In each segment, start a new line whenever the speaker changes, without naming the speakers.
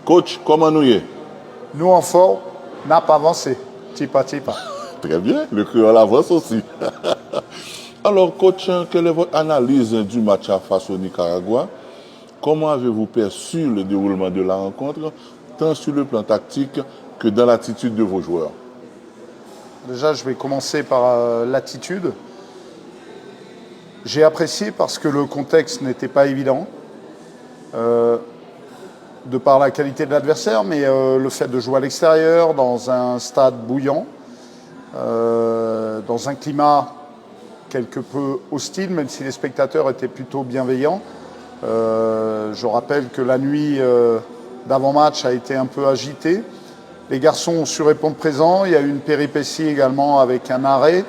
Coach, comment nous y est?
Nous, en fort, n'a pas avancé. Tipa.
Très bien, le créole avance aussi. Alors, coach, quelle est votre analyse du match face au Nicaragua? Comment avez-vous perçu le déroulement de la rencontre, tant sur le plan tactique que dans l'attitude de vos joueurs?
Déjà, je vais commencer par l'attitude. J'ai apprécié parce que le contexte n'était pas évident, de par la qualité de l'adversaire, mais le fait de jouer à l'extérieur, dans un stade bouillant, dans un climat quelque peu hostile, même si les spectateurs étaient plutôt bienveillants. Je rappelle que la nuit d'avant-match a été un peu agitée. Les garçons ont su répondre présent. Il y a eu une péripétie également avec un arrêt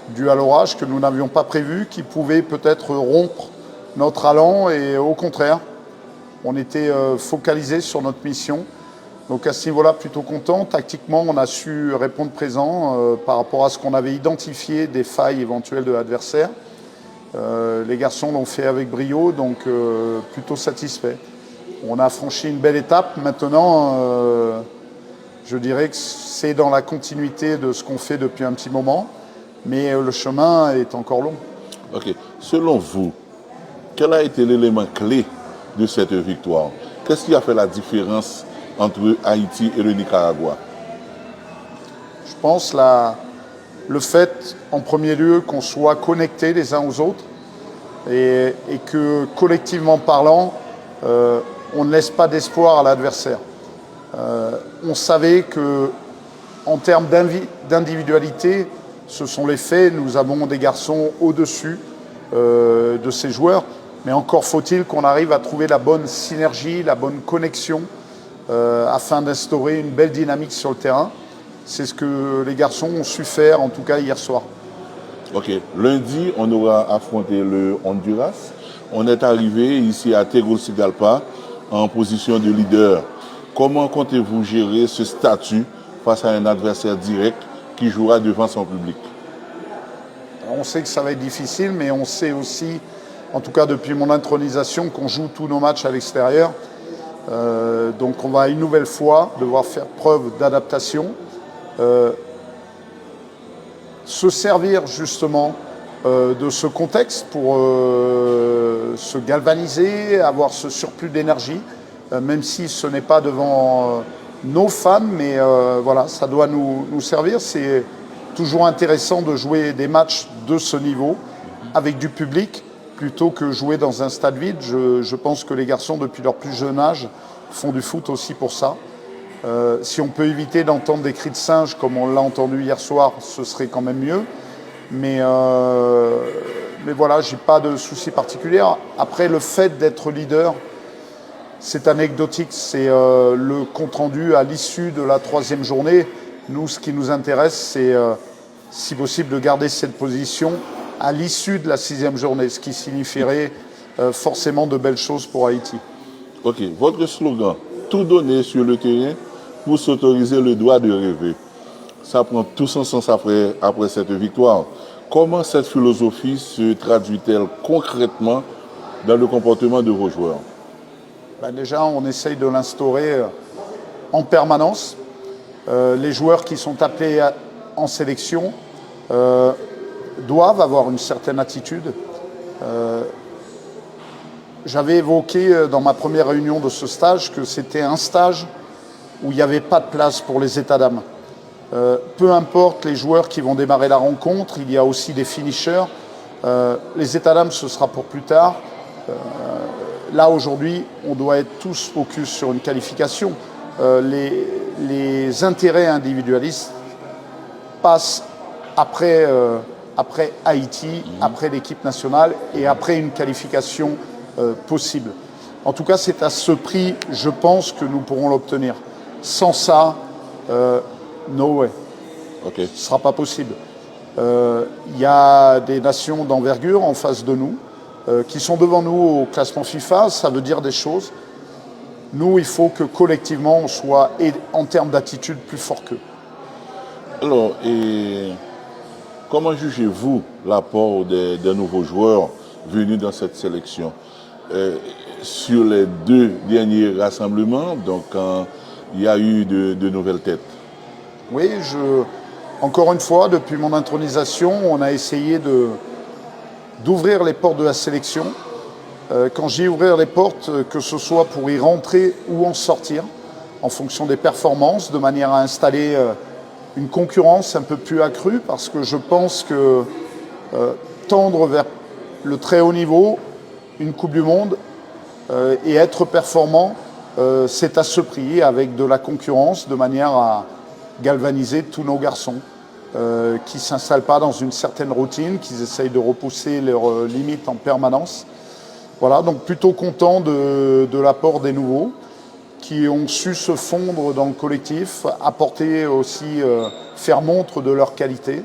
dû à l'orage que nous n'avions pas prévu, qui pouvait peut-être rompre notre allant. Et au contraire, on était focalisé sur notre mission. Donc à ce niveau-là, plutôt content. Tactiquement, on a su répondre présent par rapport à ce qu'on avait identifié des failles éventuelles de l'adversaire. Les garçons l'ont fait avec brio, donc plutôt satisfait. On a franchi une belle étape. Maintenant, je dirais que c'est dans la continuité de ce qu'on fait depuis un petit moment, mais le chemin est encore long.
Ok. Selon vous, quel a été l'élément clé de cette victoire? Qu'est-ce qui a fait la différence entre Haïti et le Nicaragua?
Je pense le fait, en premier lieu, qu'on soit connectés les uns aux autres et que, collectivement parlant, on ne laisse pas d'espoir à l'adversaire. On savait que, en termes d'individualité, ce sont les faits. Nous avons des garçons au-dessus de ces joueurs, mais encore faut-il qu'on arrive à trouver la bonne synergie, la bonne connexion afin d'instaurer une belle dynamique sur le terrain. C'est ce que les garçons ont su faire, en tout cas hier soir.
Ok. Lundi, on aura affronté le Honduras. On est arrivé ici à Tegucigalpa en position de leader. Comment comptez-vous gérer ce statut face à un adversaire direct qui jouera devant son public?
On sait que ça va être difficile, mais on sait aussi, en tout cas depuis mon intronisation, qu'on joue tous nos matchs à l'extérieur. Donc on va une nouvelle fois devoir faire preuve d'adaptation. Se servir justement de ce contexte pour se galvaniser, avoir ce surplus d'énergie, même si ce n'est pas devant nos fans, mais voilà, ça doit nous servir. C'est toujours intéressant de jouer des matchs de ce niveau avec du public plutôt que jouer dans un stade vide. Je pense que les garçons, depuis leur plus jeune âge, font du foot aussi pour ça. Si on peut éviter d'entendre des cris de singe comme on l'a entendu hier soir, ce serait quand même mieux. Mais voilà, j'ai pas de souci particulier. Après, le fait d'être leader, c'est anecdotique. C'est le compte-rendu à l'issue de la 3e journée. Nous, ce qui nous intéresse, c'est, si possible, de garder cette position à l'issue de la 6e journée, ce qui signifierait forcément de belles choses pour Haïti.
Ok. Votre slogan, tout donner sur le terrain pour s'autoriser le droit de rêver. Ça prend tout son sens après cette victoire. Comment cette philosophie se traduit-elle concrètement dans le comportement de vos joueurs?
Déjà, on essaye de l'instaurer en permanence. Les joueurs qui sont appelés en sélection doivent avoir une certaine attitude. J'avais évoqué dans ma première réunion de ce stage que c'était un stage où il n'y avait pas de place pour les états d'âme. Peu importe les joueurs qui vont démarrer la rencontre, il y a aussi des finishers. Les états d'âme, ce sera pour plus tard. Là, aujourd'hui, on doit être tous focus sur une qualification. Les intérêts individualistes passent après Haïti, après l'équipe nationale et après une qualification possible. En tout cas, c'est à ce prix, je pense, que nous pourrons l'obtenir. Sans ça, no way.
Okay.
Ce ne sera pas possible. Il y a des nations d'envergure en face de nous qui sont devant nous au classement FIFA. Ça veut dire des choses. Nous, il faut que collectivement, on soit, en termes d'attitude, plus fort qu'eux.
Alors, comment jugez-vous l'apport des nouveaux joueurs venus dans cette sélection? sur les 2 derniers rassemblements, donc il y a eu de nouvelles têtes.
Oui, encore une fois, depuis mon intronisation, on a essayé d'ouvrir les portes de la sélection. Quand j'ai ouvert les portes, que ce soit pour y rentrer ou en sortir, en fonction des performances, de manière à installer une concurrence un peu plus accrue, parce que je pense que tendre vers le très haut niveau, une Coupe du Monde, et être performant, c'est à ce prix, avec de la concurrence, de manière à galvaniser tous nos garçons, qui ne s'installent pas dans une certaine routine, qui essayent de repousser leurs limites en permanence. Voilà, donc plutôt content de l'apport des nouveaux, qui ont su se fondre dans le collectif, apporter aussi, faire montre de leur qualité,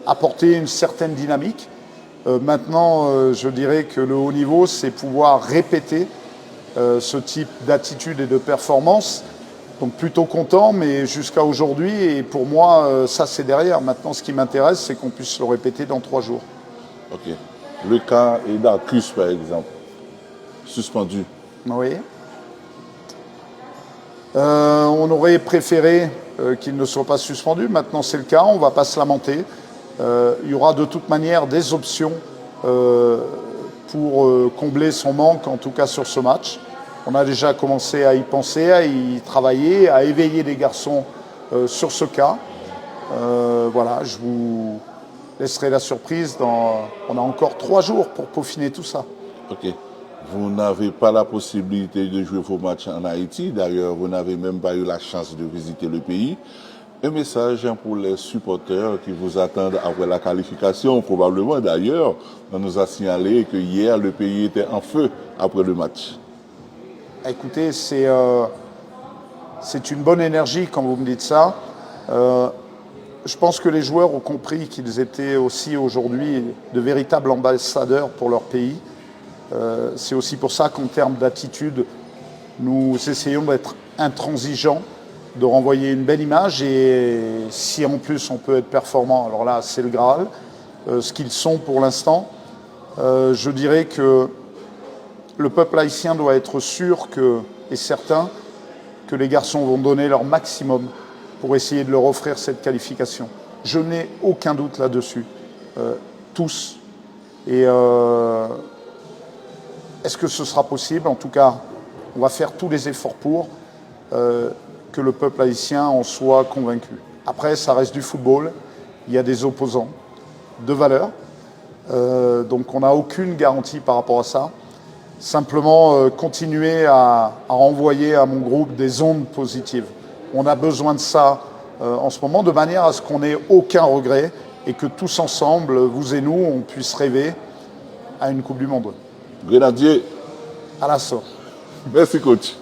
apporter une certaine dynamique. Maintenant, je dirais que le haut niveau, c'est pouvoir répéter ce type d'attitude et de performance. Donc plutôt content, mais jusqu'à aujourd'hui, et pour moi, ça c'est derrière. Maintenant, ce qui m'intéresse, c'est qu'on puisse le répéter dans 3 jours.
Ok. Le cas est d'Arcus, par exemple, suspendu.
Oui. On aurait préféré qu'il ne soit pas suspendu. Maintenant, c'est le cas. On ne va pas se lamenter. Il y aura de toute manière des options pour combler son manque, en tout cas sur ce match. On a déjà commencé à y penser, à y travailler, à éveiller les garçons sur ce cas. Voilà, je vous laisserai la surprise. On a encore 3 jours pour peaufiner tout ça.
Ok. Vous n'avez pas la possibilité de jouer vos matchs en Haïti. D'ailleurs, vous n'avez même pas eu la chance de visiter le pays. Un message pour les supporters qui vous attendent après la qualification. Probablement, d'ailleurs, on nous a signalé que hier, le pays était en feu après le match.
Écoutez, c'est une bonne énergie quand vous me dites ça. Je pense que les joueurs ont compris qu'ils étaient aussi aujourd'hui de véritables ambassadeurs pour leur pays. C'est aussi pour ça qu'en termes d'attitude, nous essayons d'être intransigeants, de renvoyer une belle image, et si en plus on peut être performant, alors là c'est le Graal, ce qu'ils sont pour l'instant. Je dirais que le peuple haïtien doit être sûr et certain que les garçons vont donner leur maximum pour essayer de leur offrir cette qualification. Je n'ai aucun doute là-dessus, tous. Et est-ce que ce sera possible? En tout cas, on va faire tous les efforts pour que le peuple haïtien en soit convaincu. Après, ça reste du football. Il y a des opposants de valeur. Donc on n'a aucune garantie par rapport à ça. Simplement continuer à envoyer à mon groupe des ondes positives. On a besoin de ça en ce moment, de manière à ce qu'on n'ait aucun regret et que tous ensemble, vous et nous, on puisse rêver à une Coupe du Monde.
Grenadier.
À l'assaut.
Merci, coach.